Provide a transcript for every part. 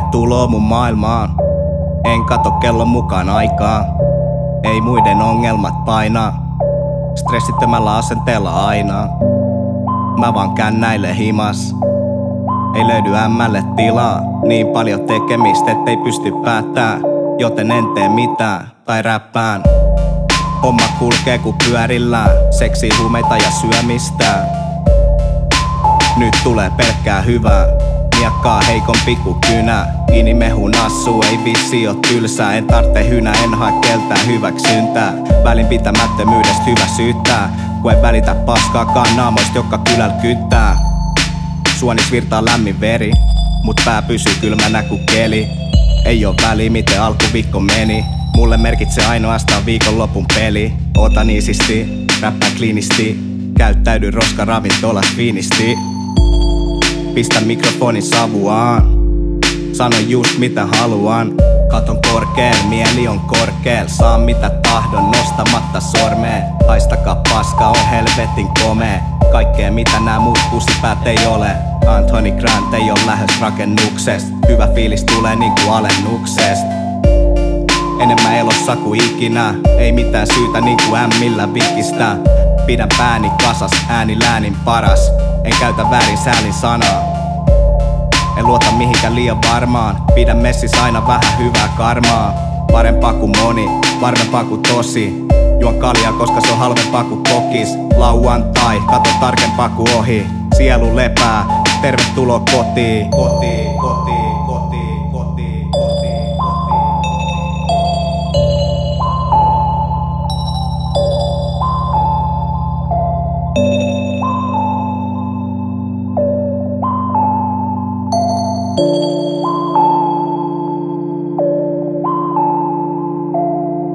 Tervetuloa mun maailmaan. En kato kellon mukaan aikaa. Ei muiden ongelmat painaa. Stressittömällä asenteella aina. Mä vaan kännäilen himas. Ei löydy ämmälle tilaa. Niin paljon tekemistä, ettei pysty päättää. Joten en tee mitään tai räppään. Homma kulkee ku pyörillään. Seksi, huumeita ja syömistä. Nyt tulee pelkkää hyvää. Miakkaa heikompi ku kynä. Inimehun assu, ei vissi oo tylsää. En tartte hynä, en hae keltään hyväksyntää. Välinpitämättömyydestä hyvä syyttää. Kun en välitä paskaakaan naamoista, joka kylällä kyttää. Suonis virtaa lämmin veri, mut pää pysyy kylmänä ku keli. Ei oo väli miten alkuviikko meni. Mulle merkitsee ainoastaan viikonlopun peli. Otan iisisti, räppää kliinisti. Käyttäydy roskaravintolas fiinisti. Pistä mikrofonin savuaan. Sano just mitä haluan. Katon korkeel, mieli on korkeel. Saan mitä tahdon nostamatta sormeen. Haistakaa paska, on helvetin komee. Kaikkea mitä nää muut pusipäät ei ole. Anthony Grant ei oo lähes rakennuksest. Hyvä fiilis tulee niinku alennuksest. Enemmän elossa kuin ikinä. Ei mitään syytä niinku ämmillä vikistä. Pidän pääni kasas, ääni läänin paras. En käytä väärin säälin sanaa. En luota mihinkään liian varmaan. Pidän messis aina vähän hyvää karmaa. Parempaa kuin moni, varmempaa kuin tosi. Juon kaljaa koska se on halvempaa kuin kokis. Lauantai, kato tarkempaa kuin ohi. Sielu lepää, tervetuloa kotiin. Kotiin, kotiin, kotiin, kotiin, kotiin.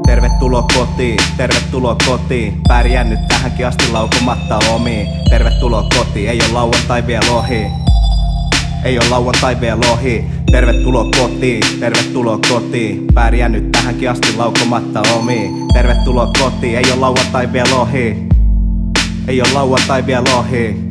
Tervetuloa kotiin, tervetuloa kotiin. Pärjännyt tähänkin asti laukomatta omiin. Tervetuloa kotiin, ei oo lauantai vielä ohi. Ei oo lauantai vielä ohi. Tervetuloa kotiin, tervetuloa kotiin. Pärjännyt tähänkin asti laukomatta omiin. Tervetuloa kotiin, ei oo lauantai vielä ohi. Ei oo lauantai vielä ohi.